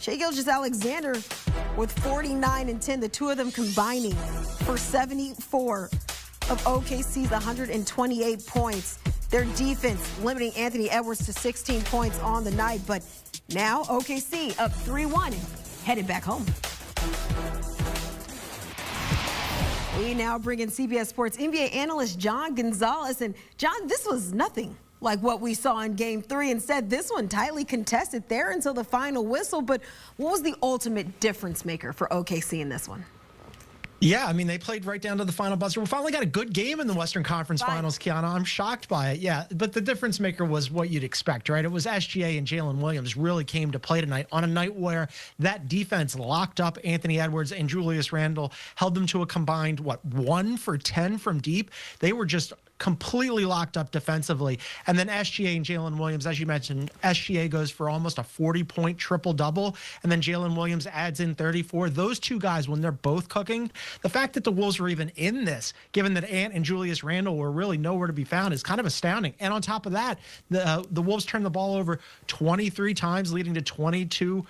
Shai Gilgeous-Alexander with 49 and 10, the two of them combining for 74 of OKC's 128 points. Their defense limiting Anthony Edwards to 16 points on the night, but now OKC up 3-1 and headed back home. We now bring in CBS Sports NBA analyst John Gonzalez. And John, this was nothing like what we saw in Game 3. Instead, this one tightly contested there until the final whistle. But what was the ultimate difference maker for OKC in this one? Yeah, I mean, they played right down to the final buzzer. We finally got a good game in the Western Conference Finals, Kiana. I'm shocked by it, yeah. But the difference maker was what you'd expect, right? It was SGA and Jalen Williams really came to play tonight on a night where that defense locked up Anthony Edwards and Julius Randle, held them to a combined, 1 for 10 from deep. They were just completely locked up defensively. And then SGA and Jalen Williams, as you mentioned, SGA goes for almost a 40-point triple-double, and then Jalen Williams adds in 34. Those two guys, when they're both cooking, the fact that the Wolves were even in this, given that Ant and Julius Randle were really nowhere to be found, is kind of astounding. And on top of that, the Wolves turned the ball over 23 times, leading to 22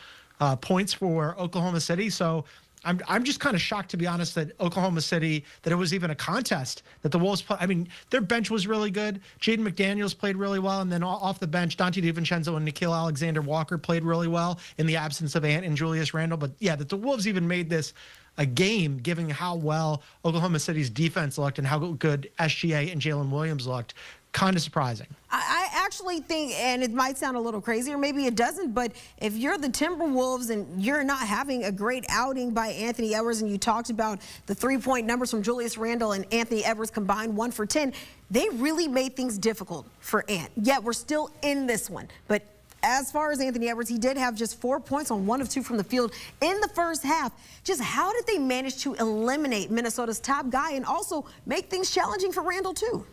points for Oklahoma City. So I'm just kind of shocked, to be honest, that Oklahoma City, that it was even a contest, that the Wolves play. I mean, their bench was really good. Jaden McDaniels played really well. And then off the bench, Dante DiVincenzo and Nickeil Alexander-Walker played really well in the absence of Ant and Julius Randle. But yeah, that the Wolves even made this a game, given how well Oklahoma City's defense looked and how good SGA and Jalen Williams looked. Kind of surprising. I actually think, and it might sound a little crazy, or maybe it doesn't, but if you're the Timberwolves and you're not having a great outing by Anthony Edwards, and you talked about the three-point numbers from Julius Randle and Anthony Edwards combined 1 for 10, they really made things difficult for Ant. Yet we're still in this one. But as far as Anthony Edwards, he did have just 4 points on 1 of 2 from the field in the first half. Just how did they manage to eliminate Minnesota's top guy and also make things challenging for Randle too?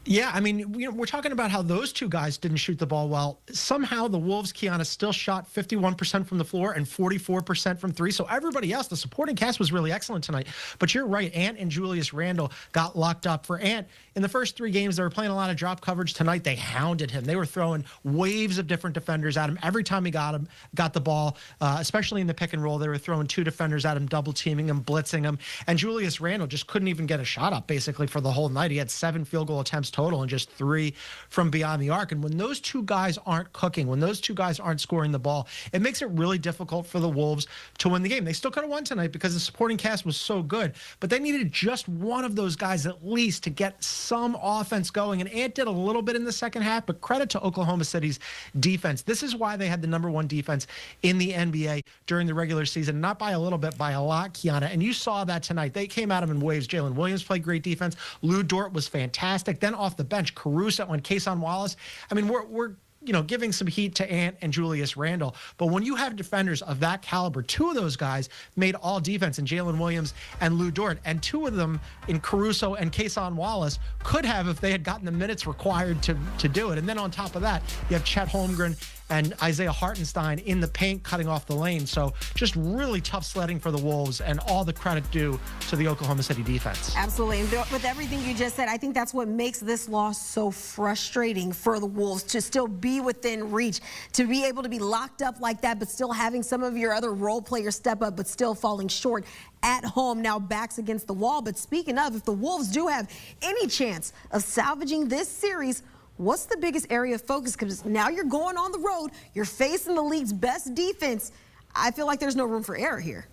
Yeah, I mean, we're talking about how those two guys didn't shoot the ball well. Somehow the Wolves, Kiana, still shot 51% from the floor and 44% from three. So everybody else, the supporting cast was really excellent tonight. But you're right, Ant and Julius Randle got locked up. For Ant, in the first 3 games, they were playing a lot of drop coverage. Tonight, they hounded him. They were throwing waves of different defenders at him. Every time he got the ball, especially in the pick and roll, they were throwing 2 defenders at him, double teaming him, blitzing him. And Julius Randle just couldn't even get a shot up, basically, for the whole night. He had 7 field goal attempts total and just 3 from beyond the arc. And when those two guys aren't cooking, when those two guys aren't scoring the ball, it makes it really difficult for the Wolves to win the game. They still could have won tonight because the supporting cast was so good, but they needed just one of those guys at least to get some offense going. And Ant did a little bit in the second half, but credit to Oklahoma City's defense. This is why they had the #1 defense in the NBA during the regular season, not by a little bit, by a lot, Kiana. And you saw that tonight. They came at him in waves. Jalen Williams played great defense. Lou Dort was fantastic. Then off the bench, Caruso and Kason Wallace. I mean, we're giving some heat to Ant and Julius Randle. But when you have defenders of that caliber, 2 of those guys made all defense in Jalen Williams and Lou Dort. And 2 of them in Caruso and Kason Wallace could have if they had gotten the minutes required to do it. And then on top of that, you have Chet Holmgren and Isaiah Hartenstein in the paint cutting off the lane. So just really tough sledding for the Wolves, and all the credit due to the Oklahoma City defense. Absolutely. And with everything you just said, I think that's what makes this loss so frustrating for the Wolves, to still be within reach, to be able to be locked up like that, but still having some of your other role players step up, but still falling short at home. Now backs against the wall. But speaking of, if the Wolves do have any chance of salvaging this series, what's the biggest area of focus? Because now you're going on the road, you're facing the league's best defense. I feel like there's no room for error here.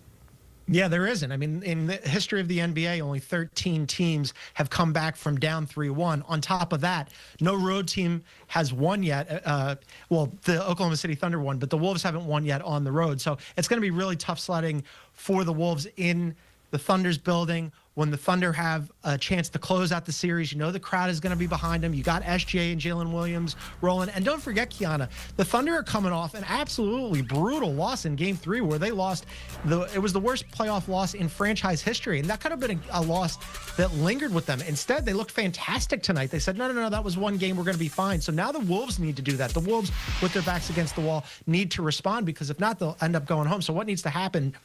Yeah, there isn't. I mean, in the history of the NBA, only 13 teams have come back from down 3-1. On top of that, no road team has won yet. Well, the Oklahoma City Thunder won, but the Wolves haven't won yet on the road. So it's going to be really tough sledding for the Wolves in the Thunder's building. When the Thunder have a chance to close out the series, the crowd is going to be behind them. You got SGA and Jalen Williams rolling. And don't forget, Kiana, the Thunder are coming off an absolutely brutal loss in Game 3 where they lost. It was the worst playoff loss in franchise history. And that could have been a loss that lingered with them. Instead, they looked fantastic tonight. They said, no, that was one game. We're going to be fine. So now the Wolves need to do that. The Wolves, with their backs against the wall, need to respond, because if not, they'll end up going home. So what needs to happen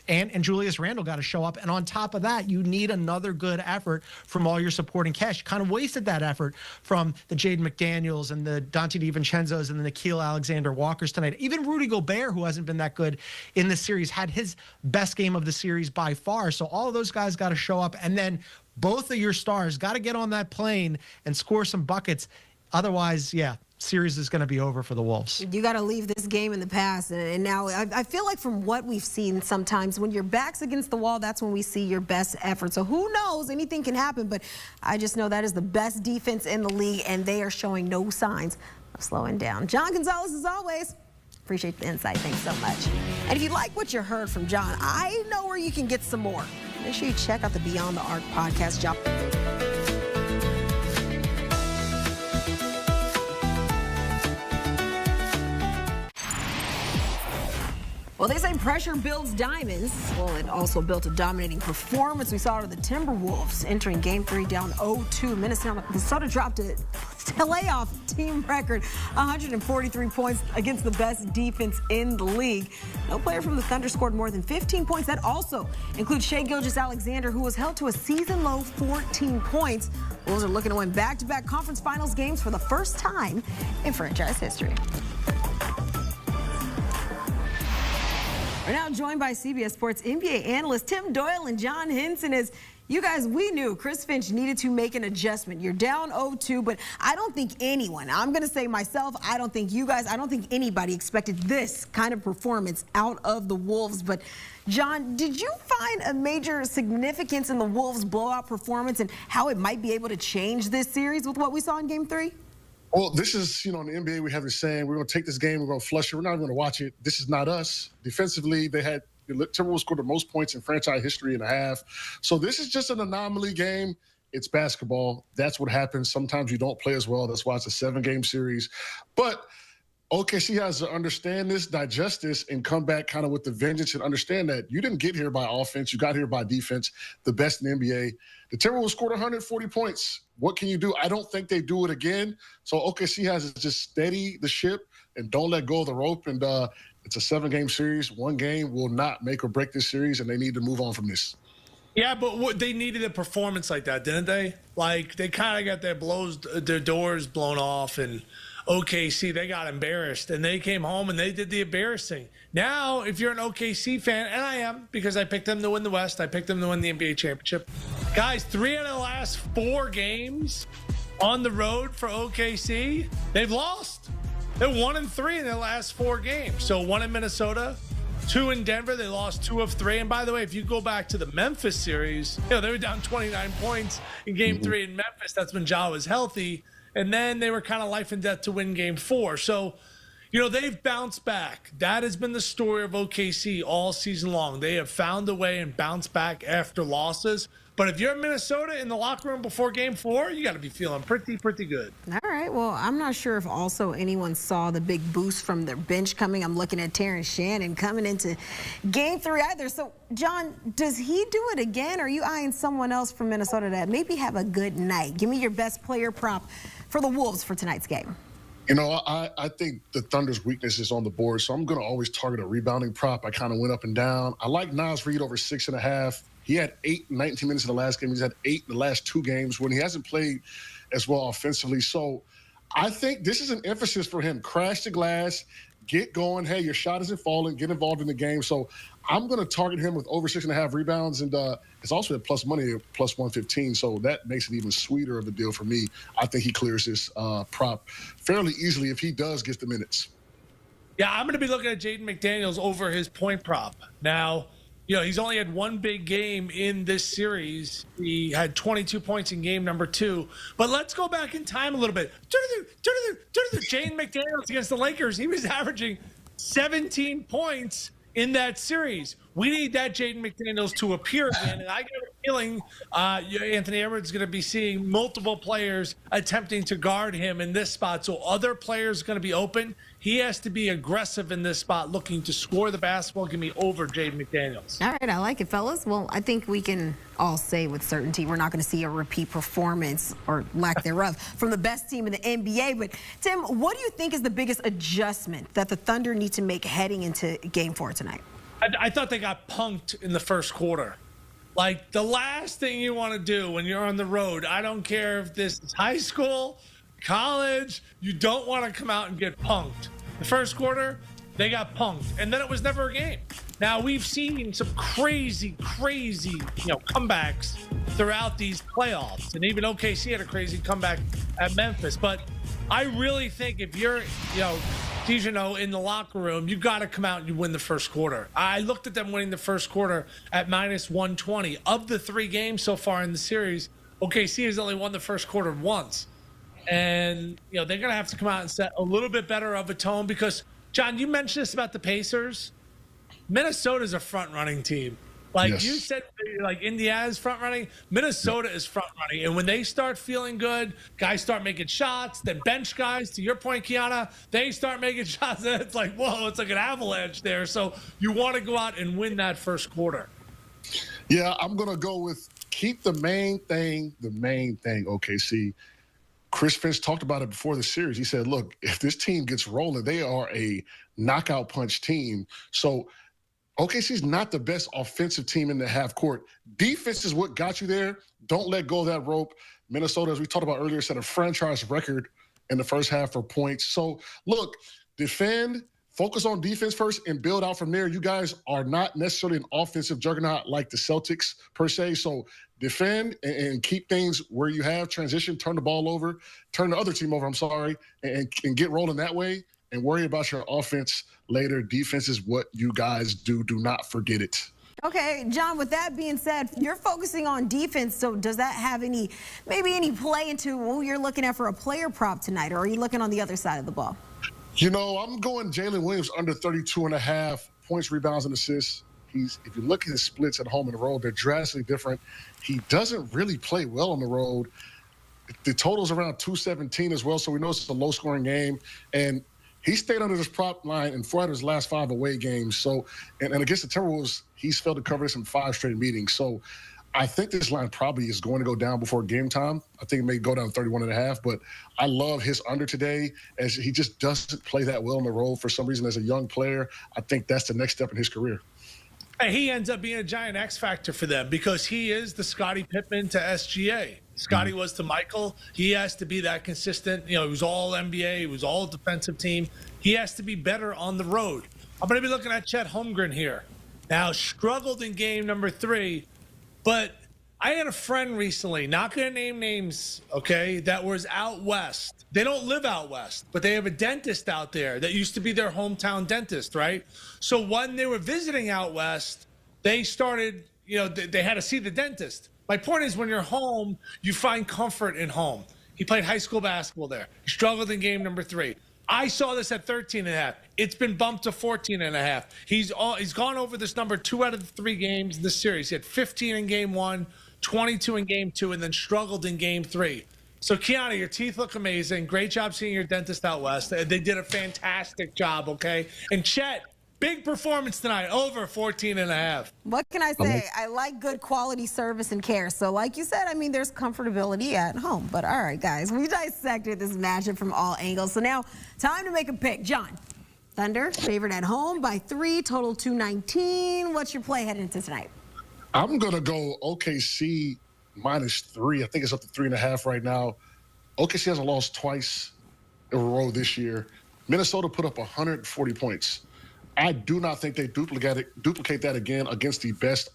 Ant and Julius Randle got to show up. And on top of that, you need another good effort from all your supporting cast. You kind of wasted that effort from the Jaden McDaniels and the Dante DiVincenzo's and the Nickeil Alexander-Walkers tonight. Even Rudy Gobert, who hasn't been that good in the series, had his best game of the series by far. So all of those guys got to show up. And then both of your stars got to get on that plane and score some buckets. Otherwise, yeah, series is going to be over for the Wolves. You got to leave this game in the past. And now I feel like from what we've seen sometimes, when your back's against the wall, that's when we see your best effort. So who knows? Anything can happen. But I just know that is the best defense in the league, and they are showing no signs of slowing down. John Gonzalez, as always, appreciate the insight. Thanks so much. And if you like what you heard from John, I know where you can get some more. Make sure you check out the Beyond the Arc podcast. John. Well, they say pressure builds diamonds. Well, it also built a dominating performance. We saw it with the Timberwolves entering Game 3 down 0-2. Minnesota dropped a playoff team record 143 points against the best defense in the league. No player from the Thunder scored more than 15 points. That also includes Shai Gilgeous-Alexander, who was held to a season-low 14 points. Wolves are looking to win back-to-back conference finals games for the first time in franchise history. We're now joined by CBS Sports NBA analysts Tim Doyle and John Henson. As you guys, we knew Chris Finch needed to make an adjustment. You're down 0-2, but I don't think anyone, I'm going to say myself, I don't think you guys, I don't think anybody expected this kind of performance out of the Wolves. But John, did you find a major significance in the Wolves' blowout performance and how it might be able to change this series with what we saw in Game 3? Well, this is, in the NBA, we have this saying, we're going to take this game, we're going to flush it, we're not going to watch it. This is not us. Defensively, the Timberwolves scored the most points in franchise history in a half. So this is just an anomaly game. It's basketball. That's what happens. Sometimes you don't play as well. That's why it's a 7-game series. But OKC has to understand this, digest this, and come back kind of with the vengeance and understand that you didn't get here by offense. You got here by defense, the best in the NBA. The Timberwolves scored 140 points. What can you do? I don't think they do it again. So OKC has to just steady the ship and don't let go of the rope. And it's a 7-game series. One game will not make or break this series, and they need to move on from this. Yeah, but they needed a performance like that, didn't they? Like, they kind of got their doors blown off, and OKC, they got embarrassed, and they came home and they did the embarrassing. Now, if you're an OKC fan, and I am, because I picked them to win the West, I picked them to win the NBA championship. Guys, 3 out of the last 4 games on the road for OKC, they've lost. They're 1-3 in their last 4 games. So 1 in Minnesota, 2 in Denver. They lost 2 of 3. And by the way, if you go back to the Memphis series, they were down 29 points in Game 3 in Memphis. That's when Ja was healthy. And then they were kind of life and death to win Game 4. So, they've bounced back. That has been the story of OKC all season long. They have found a way and bounced back after losses. But if you're in Minnesota in the locker room before Game 4, you got to be feeling pretty good. All right. Well, I'm not sure if also anyone saw the big boost from their bench coming. I'm looking at Terrence Shannon coming into Game 3 either. So, John, does he do it again? Or are you eyeing someone else from Minnesota that maybe have a good night? Give me your best player prop for the Wolves for tonight's game. I think the Thunder's weakness is on the board, so I'm going to always target a rebounding prop. I kind of went up and down. I like Naz Reid over 6.5. He had 19 minutes in the last game. He's had 8 in the last 2 games when he hasn't played as well offensively. So I think this is an emphasis for him. Crash the glass, get going. Hey, your shot isn't falling. Get involved in the game. So I'm going to target him with over 6.5 rebounds. And it's also at plus money, plus 115. So that makes it even sweeter of a deal for me. I think he clears this prop fairly easily if he does get the minutes. Yeah, I'm going to be looking at Jaden McDaniels over his point prop. Now, he's only had 1 big game in this series. He had 22 points in game number 2. But let's go back in time a little bit. Jaden McDaniels against the Lakers, he was averaging 17 points in that series. We need that Jaden McDaniels to appear again, and I get a feeling Anthony Edwards is going to be seeing multiple players attempting to guard him in this spot, so other players are going to be open. He has to be aggressive in this spot, looking to score the basketball. Give me over Jaden McDaniels. All right, I like it, fellas. Well, I think we can all say with certainty we're not going to see a repeat performance or lack thereof from the best team in the NBA. But, Tim, what do you think is the biggest adjustment that the Thunder need to make heading into Game 4 tonight? I thought they got punked in the first quarter. Like, the last thing you want to do when you're on the road, I don't care if this is high school, college, you don't want to come out and get punked. The first quarter, they got punked, and then it was never a game. Now, we've seen some crazy, comebacks throughout these playoffs, and even OKC had a crazy comeback at Memphis. But I really think if you're, in the locker room, you got to come out and you win the first quarter. I looked at them winning the first quarter at -120. Of the 3 games so far in the series, OKC has only won the first quarter once. And, they're going to have to come out and set a little bit better of a tone because, John, you mentioned this about the Pacers. Minnesota's a front-running team. Like you said, like Indiana's front running, Minnesota is front running. And when they start feeling good, guys start making shots, then bench guys, to your point, Kiana, they start making shots. And it's like, whoa, it's like an avalanche there. So you want to go out and win that first quarter. Yeah, I'm going to go with keep the main thing, OKC. Chris Finch talked about it before the series. He said, look, if this team gets rolling, they are a knockout punch team. So OKC's not the best offensive team in the half court. Defense is what got you there. Don't let go of that rope. Minnesota, as we talked about earlier, set a franchise record in the first half for points. So, look, defend, focus on defense first, and build out from there. You guys are not necessarily an offensive juggernaut like the Celtics, per se. So defend and keep things where you have transition, turn the ball over, turn the other team over, and get rolling that way. And worry about your offense later. Defense is what you guys do. Do not forget it. Okay, John, with that being said, you're focusing on defense, so does that have any play into who you're looking at for a player prop tonight, or are you looking on the other side of the ball? I'm going Jalen Williams under 32.5 points, rebounds, and assists. If you look at his splits at home and the road, they're drastically different. He doesn't really play well on the road. The total's around 217 as well, so we know it's a low-scoring game. And he stayed under this prop line in 4 out of his last 5 away games. So, and against the Timberwolves, he's failed to cover this in 5 straight meetings. So I think this line probably is going to go down before game time. I think it may go down 31.5, but I love his under today as he just doesn't play that well on the road for some reason as a young player. I think that's the next step in his career. And he ends up being a giant X factor for them because he is the Scottie Pippen to SGA. Scottie was to Michael. He has to be that consistent. He was all NBA. He was all defensive team. He has to be better on the road. I'm going to be looking at Chet Holmgren here. Now, struggled in game number 3, but I had a friend recently, not going to name names, okay, that was out west. They don't live out west, but they have a dentist out there that used to be their hometown dentist, right? So when they were visiting out west, they started, they had to see the dentist. My point is, when you're home, you find comfort in home. He played high school basketball there. He struggled in game number 3. I saw this at 13.5. It's been bumped to 14.5. He's gone over this number 2 out of the 3 games in this series. He had 15 in game 1, 22 in game 2, and then struggled in game 3. So, Kiana, your teeth look amazing. Great job seeing your dentist out west. They did a fantastic job, okay? And Chet, big performance tonight, over 14.5. What can I say? I like good quality service and care. So like you said, there's comfortability at home. But all right, guys, we dissected this matchup from all angles. So now, time to make a pick. John, Thunder, favored at home by 3, total 219. What's your play heading into tonight? I'm going to go OKC -3. I think it's up to 3.5 right now. OKC hasn't lost twice in a row this year. Minnesota put up 140 points. I do not think they duplicate that again against the best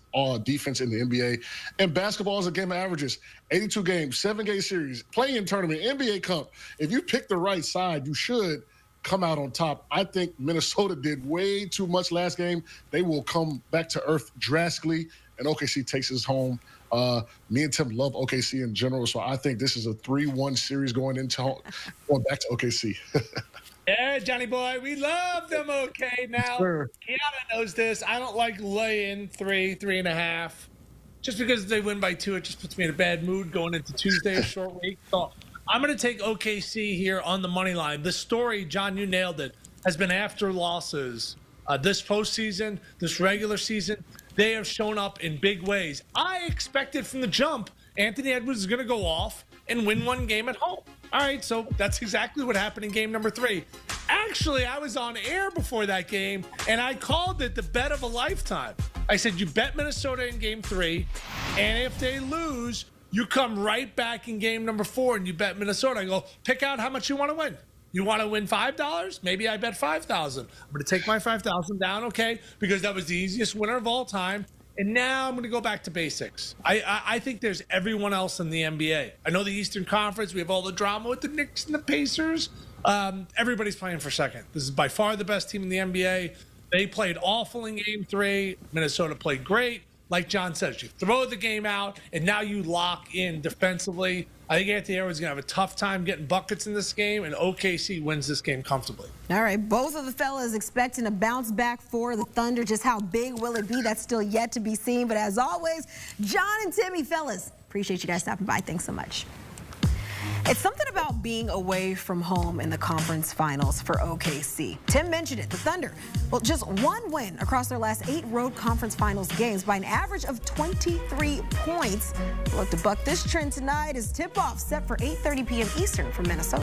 defense in the NBA. And basketball is a game of averages. 82 games, 7-game series, play-in tournament, NBA Cup. If you pick the right side, you should come out on top. I think Minnesota did way too much last game. They will come back to earth drastically, and OKC takes us home. Me and Tim love OKC in general, so I think this is a 3-1 series going back to OKC. Yeah, Johnny boy, we love them. Okay, now Sure. Kiana knows this. I don't like laying 3.5. Just because they win by 2, it just puts me in a bad mood going into Tuesday, a short week. So I'm going to take OKC here on the money line. The story, John, you nailed it, has been after losses. This postseason, this regular season, they have shown up in big ways. I expected from the jump Anthony Edwards is going to go off and win 1 game at home. All right, so that's exactly what happened in game number 3. Actually, I was on air before that game, and I called it the bet of a lifetime. I said, you bet Minnesota in game 3, and if they lose, you come right back in game number 4 and you bet Minnesota. I go, pick out how much you want to win. You want to win $5? Maybe I bet $5,000. I'm going to take my $5,000 down, okay, because that was the easiest winner of all time. And now I'm going to go back to basics. I think there's everyone else in the NBA. I know the Eastern Conference. We have all the drama with the Knicks and the Pacers. Everybody's playing for second. This is by far the best team in the NBA. They played awful in game 3. Minnesota played great. Like John says, you throw the game out, and now you lock in defensively. I think Anthony Edwards is going to have a tough time getting buckets in this game, and OKC wins this game comfortably. All right, both of the fellas expecting a bounce back for the Thunder. Just how big will it be? That's still yet to be seen. But as always, John and Timmy, fellas, appreciate you guys stopping by. Thanks so much. It's something about being away from home in the conference finals for OKC. Tim mentioned it, the Thunder. Well, just one win across their last 8 road conference finals games by an average of 23 points. Look to buck this trend tonight as tip-off set for 8:30 p.m. Eastern from Minnesota.